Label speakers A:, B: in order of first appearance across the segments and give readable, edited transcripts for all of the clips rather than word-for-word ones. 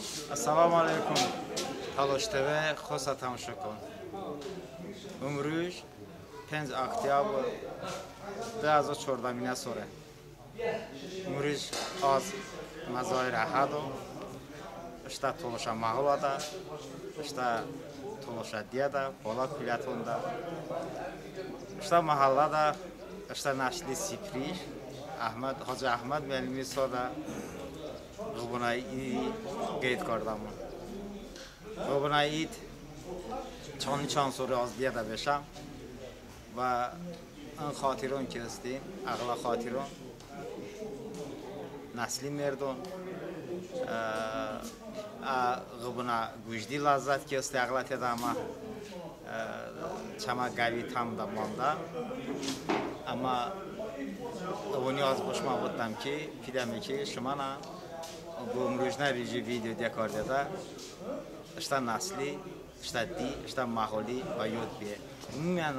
A: Assalomu alaykum. Talosh TV xo'sa tomosha kun. Umrush 5 oktyabr 2014 sore. Umrush az mazoir ahado. Ishta tolosha mahalada. Ishta tolosha diada, bola pilatunda. Ishta mahallada, ishta nashli Sikri, Ahmad Hoji Ahmad Melmi soda G'ubunay gate kardam. G'ubunay چون سوره از دیده بشم و این خاطرون که هستیم اغلا خاطرون نسلی مردون غبنا گوشدی لذت که هستی اغلا تدامه چما گوی تام دامانده اما اونی از بشما بودم که پیدمی که شما نه bu mrujna rici video dekorda işte nasli işte di işte maholi ve yodbiye umumen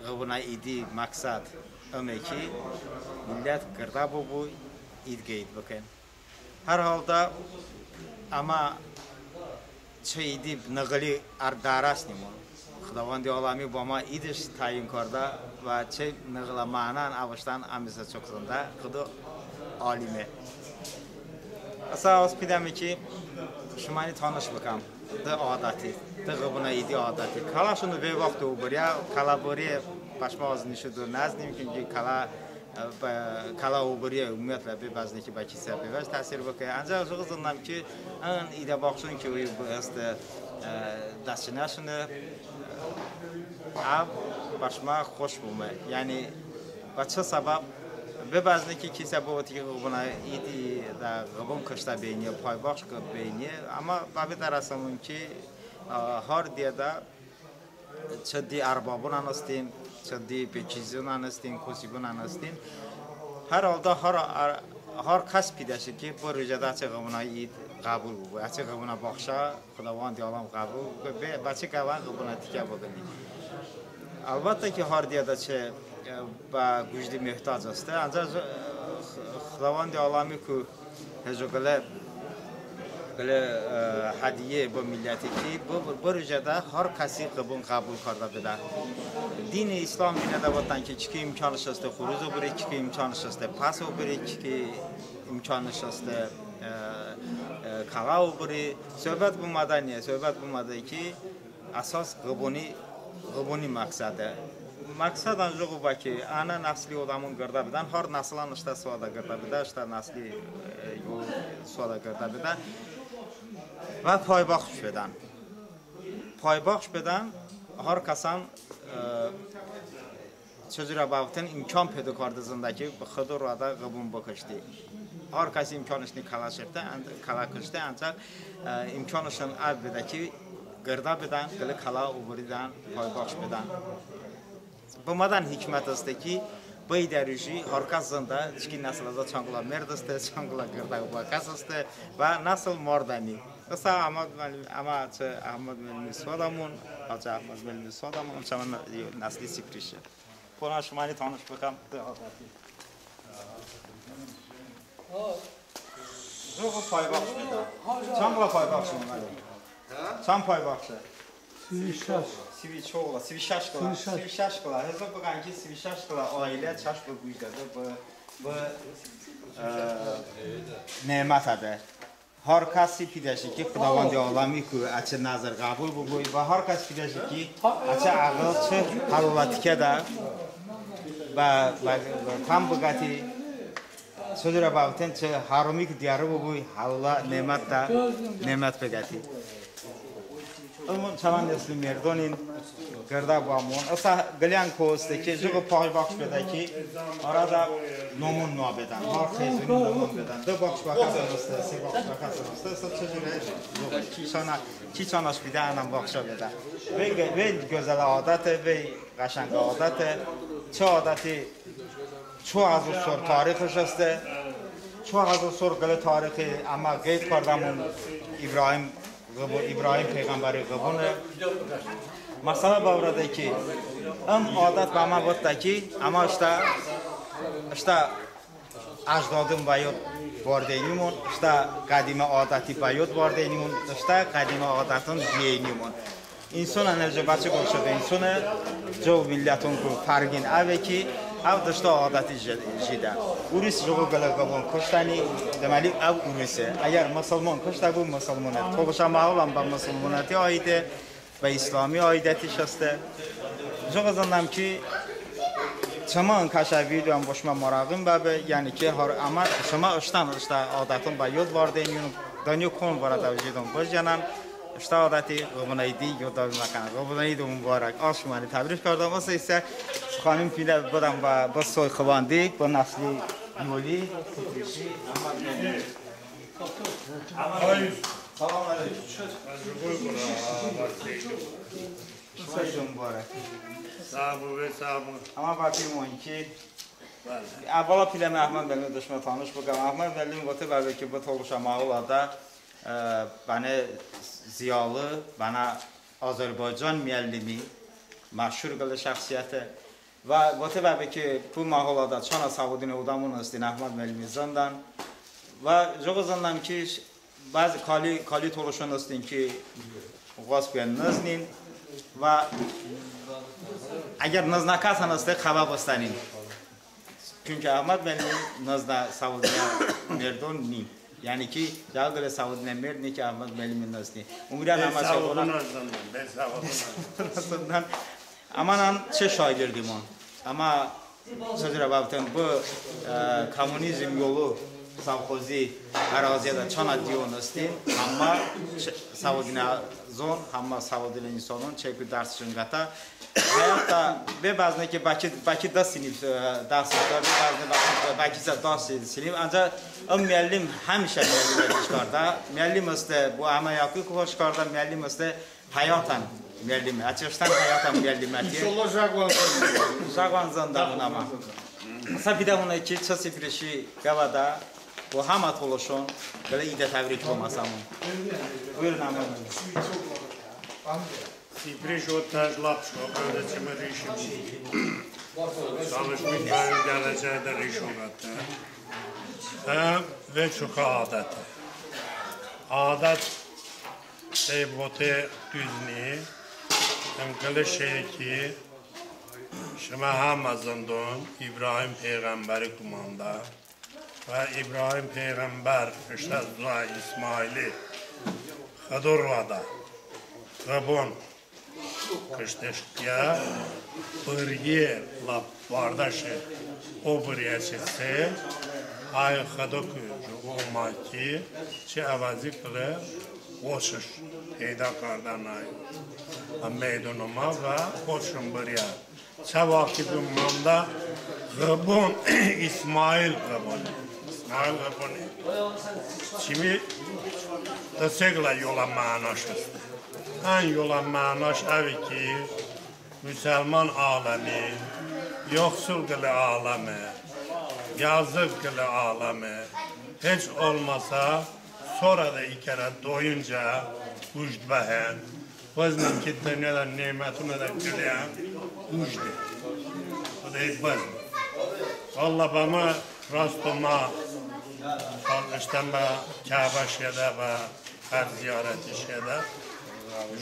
A: gıbuna idi maksat ömeki millet kırda bu idgeyit bakın her halde ama çeydi nagli ardaras nimo Xudavandi olami bama idish tayin karda ve çey nagla avuştan amisa çok zanda xudo عالمه اصلا از پیدمی که شمانی تانش بکم ده عادتی ده غبونه ایدی عادتی کلاشونو به وقت او بریا کلا بری پشما از نشو دور نزدیم که کلا او بریا امیت لبی بازنی که با کسی بیوش تاثیر بکنه انجا از زندم که این ایده باخشون که وی است دستنشونه اب پشما خوش بومه یعنی با چه سبب به بعضی که کسی باید که غبنا ایدی در غبن کشته بینی پای باخش کرد بینی اما بعد در اسمون که هر دیده چه دی اربابون هستیم چه دی پیچیزون هستیم کوسیبون هستیم هر حالدا هر کس پیداشه که با رجدا چه غبنا اید قبول بود چه غبنا باخشه خداوند عالم قبول به بچه که غبنا تیکه بگنی البته که هر دیده چه با گوشتی محتاج است. انجا خداوند عالمی که هزوگله هدیه با ملتی که برجده هر کسی قبول کرده بده. دین اسلام دینه دوستان که چی امکانش است خروج و بری چی امکانش است پس و بری چی امکانش است کلا و بری صحبت بومدنیه صحبت بومده که اساس قبونی مقصده. مقصد آنجا با که آن نسلی آدمون گرده بدن هر نسلان اشته سواده گرده بده اشته نسلی سواده گرده بدن و پایبخش بدن هر کسان چجوری بافتن امکان پیدا کرده زندگی به خود رو آده قبول بکشتی هر کسی امکانش کلا شده کلا کشته انجا امکانشون عد بده که گرده بدن کلا کلا اوبریدن پایبخش بدن بمادن حکمت است که باید دریجی هر کس زنده چی نسل از چانگلا مرد است چانگلا گرده با کس است و نسل مردنی مثلا احمد ملمی سوادمون حاج احمد ملمی سوادمون چون نسلی سیکریشه پونا شماری تانش بکم رو پای بخش میده چانگلا پای بخش میده چند پای بخشه 36 کلا حساب بگن که 36 کلا عائله چشم به گوش داده به نعمت ده هر کسی پیداشه که خداوند عالمی که اچه نظر قبول بگوی و هر کسی پیداشه که اچه عقل چه حلولاتی که ده و کم بگتی چه را باوتن چه حرامی که دیاره بگوی حلولا نعمت ده نعمت بگتی چند نسل مردونین گرده بامون اصلا گلیان کوسته که جو پای باخش بده که آرادا نمون نو بدن هر خیزونی نمون بدن دو باخش باخش است سه باخش باخش است اصلا چجوری چی چانش بیده انم باخش بده وی گزل عادت وی قشنگ عادت چه عادتی چو از سر تاریخش است چو از سر گل تاریخی اما گیت کردمون ابراهیم پیغمبر قبونه مثلا باورده که ام عادت به ما بود که اما اشتا اجدادم باید واردینیمون اشتا قدیم عادتی بیاد واردینیمون اشتا قدیم عادتون دینیمون انسان انرژی بچه گل شده انسان جو ملیتون کو فرگین اوه کی او داشته عادتی جیده اوریس جو گلگابون کشتنی دمالی او اوریسه اگر مسلمان کشته بود مسلمانه تو بشه معول هم به مسلمانیتی آیده به اسلامی آیدتی شسته جو گذاندم که شما کشاوید و باشما مراقب بابه یعنی که هر عمل شما اشتن عادتون با یاد واردینیون دنیو کن وارد وجودون باش جنن اشتا عادتی قبنایدی یاد مکان قبنایید مبارک آشمانی تبریک کردم واسه ایسه خانم پیله بودم با با سوی خواندی با نسلی مولی سلام علیکم اما باقی مونکی اولا پیله احمد بلیم دشمن تانش بگم احمد بلیم وقتی برای که با طولش ماهولاده بنا ziyalı, bana Azerbaycan müellimi, məşhur qılı şəxsiyyəti və təbii ki, bu mahalada Çana Savudin Udamın Üstün Əhməd müəllimizdən və жоғызанdan ki, bazı kali toluşun üstün ki, Gospen Naznin və əgər naznakasanız da xəbər bəstənin. Çünki Əhməd müəllim nazda Savudiya merdon nim. Yani ki Cağdırı Saudine Merni ki Ahmet Melim'in nasıl? Umriyan ama Saudundan. Amanan çe şagirdim on. Ama sözüre baktım bu komünizm yolu savkozi araziye de çana diyor nasıl? Ama Saudine zon, ama Saudine insanın çekip ders çıngata. Hayatta ve bazen ki Bakı da sinif dersler, bazen Bakı'da da sinif. Ancak o müellim hemşe müellim çıkardı. Müellim işte bu ameliyatı çıkardı. Müellim işte hayatan müellim. Açıkçası hayatan müellimati.
B: İnşallah Jagwan.
A: Jagwan zandan ama. Mesela bir de ona iki çasifreşi gavada bu hamat oluşun böyle iyi de tebrik olmasam. Buyurun ama.
B: Sipreş o tajlapşo böyle çemerişim. Çalışmışların geleceği de rişonatta. Ve çok adet. Adet bote düzni. Hem kılı şey ki Şema Hamazan'dan İbrahim Peygamberi kumanda ve İbrahim Peygamber işte Zula İsmail'i Khadurvada Gabon Kışteşkiya Bırge la bardaşı o bırge çıkse ay Khadokü o maki çi avazi kılı oşuş eyda kardan ay meydonuma ve koşun bırge çe vakit umumda Gabon İsmail Gabon İsmail Gabon şimdi desegla yola manaşıstı. En yola manaş evi ki Müslüman alemi, yoksul kılı alemi, yazık kılı alemi, hiç olmasa sonra da iki kere doyunca ucdbehen, vaznin ki dünyadan nimetine de gülüyen ucdi. O da hiç vazn. Allah bana rastoma çalıştan ve Kabe şeyde ve her ziyareti şeyde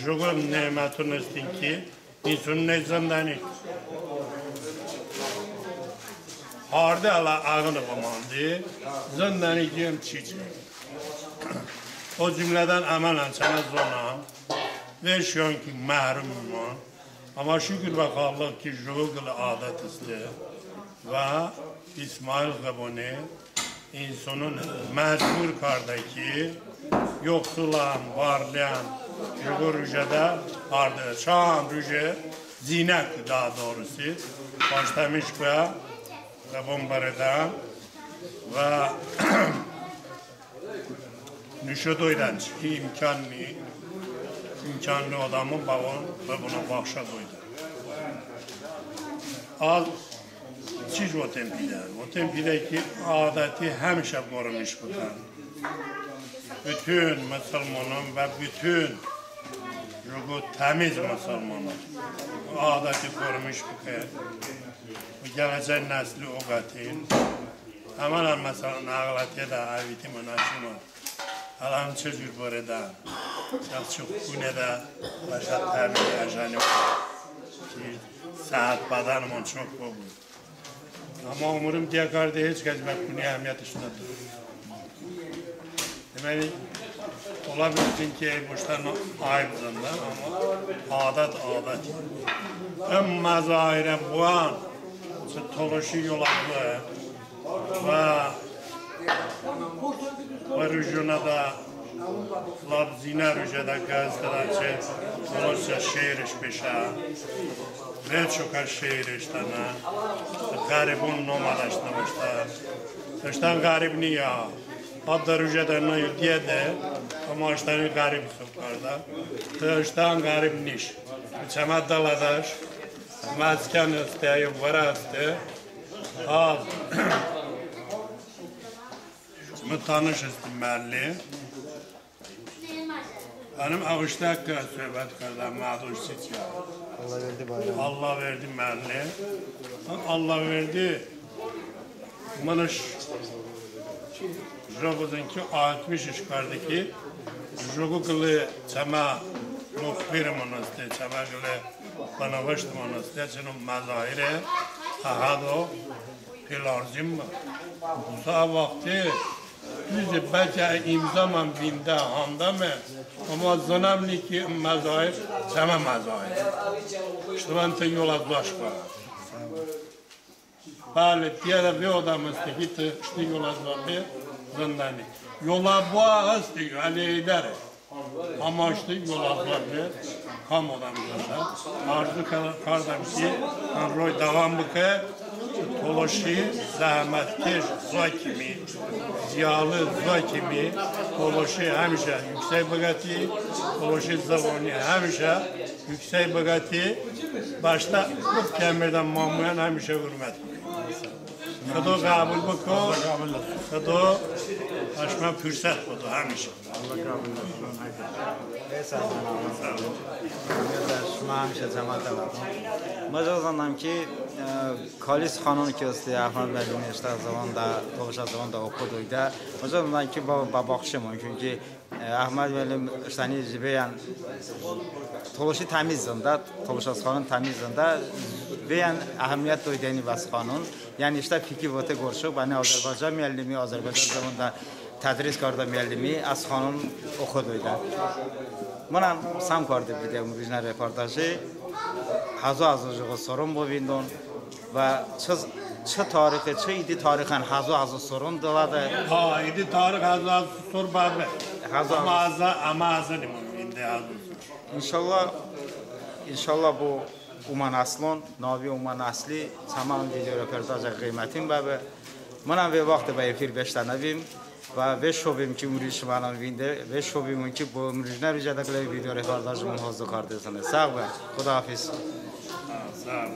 B: Jugum nimetun istin ki insun ne zindani harde ala ağını bamandı zindani giyim çiçek o cümleden amelen sana zona ve şu anki mahrumum ama şükür bakalım ki jugul adet iste ve İsmail Gaboni insanın mecbur kardaki yoksulan, varlayan Jugur Rüce'de vardı. Şahan Rüce, Zinek daha doğrusu başlamış ve Gabonbare'den ve Nüşedoy'dan imkanlı adamın babam ve buna bakşa koydu. Az çiz o tempide. O tempideki adeti hemşe korunmuş bu kadar. Bütün Müslümanın ve bütün temiz Müslümanın adeti korumuş bu kadar. Bu gelecek nesli o katil همان مثلا نقلتی دا عویتی مناشما الان چه جور بردن چه خونه دا باشد ترمی اجانب که ساعت بدن من چوک بود اما عمرم دیگه کرده هیچ کس به خونه اهمیتش نداره deməli ola bilsin ki boşlarına ayıb zəndə amma adət ən məzahirə bu an toluşu yolaqlı və rücuna da labzina rücədə qəzdədə ki olursa şehir iş peşə və çoka şehir işləmə qaribun nomadaşına başlar Dıştan qarib niyə? Adda rücədən yüdiyədə ama işlərini qarib xıbqarda Dıştan qarib niş Çəməd daladaş Məskən istəyi vara istə Al Tanış istiməlli Benim ağışta hakkında söhbət qarda məduş seçiyor
A: Allah verdi bayram
B: Allah verdi məlli Allah verdi Manış Joguzun ki 60 işkardı ki Jogu qılı çəmə Muhbirim onu istə Çəmə qılı bana başdım onu istə Çənum məzahirə Ahado Pilarzim mi? Sa vaxtı Düzdür, bəlkə imzamam bində, handa mən Ama zanamli ki məzahir Çəmə məzahir İşte ben te yola zlaşqa Bəli, diğer bir odamızda ki işte yola zlaşqa Zındani Yola boğa istiyor, aleyhler Ama işte yola zlaşqa Kam odamızda Arzu kardam ki Roy davam bıkı Toloşi, zahmetkeş, zva kimi, ziyalı zva kimi, Toloşi həmişə yüksək bəqəti, Toloşi zavoni həmişə yüksək bəqəti, başta bu kəmirdən mamuyan həmişə hürmət. Xıdo qəbul bıko, xıdo başma fürsət budu həmişə.
A: Allah qəbul etsin. Sağ olun. شما همیشه جماعت دارم. مجازم که کالیس خانون که است احمد مدنی اشتاق زمان دا توش زمان دا اخود ویده مجازم که با باخشم چون که احمد مدنی اشتانی جبیان توشی تمیز زنده توش از خانون تمیز زنده بیان اهمیت دویدنی واس خانون یعنی اشتا فیکی وقت گرشو بنی آذربایجان میلیمی آذربایجان زمان دا تدریس کرده میلیمی از خانون اخود ویده منم سام کرده بودم ویژن رپورتاژی هزار سرون ببینم و چه تاریخ چه ایدی تاریخن هزار سرون داده
B: ها ایدی تاریخ هزار سر بابه ama azali
A: انشالله bu Uman Aslon ناوی Uman Asli tamam video röportajı qiymətin bəbə منم به وقت به افیر بشنویم و شوبیم که موری شما نام وینده و شوبیم که با مریجنه رو جدا کلی ویدیو رکورداج من حاضر کرده سنه ساق به خداحافظ
B: ساق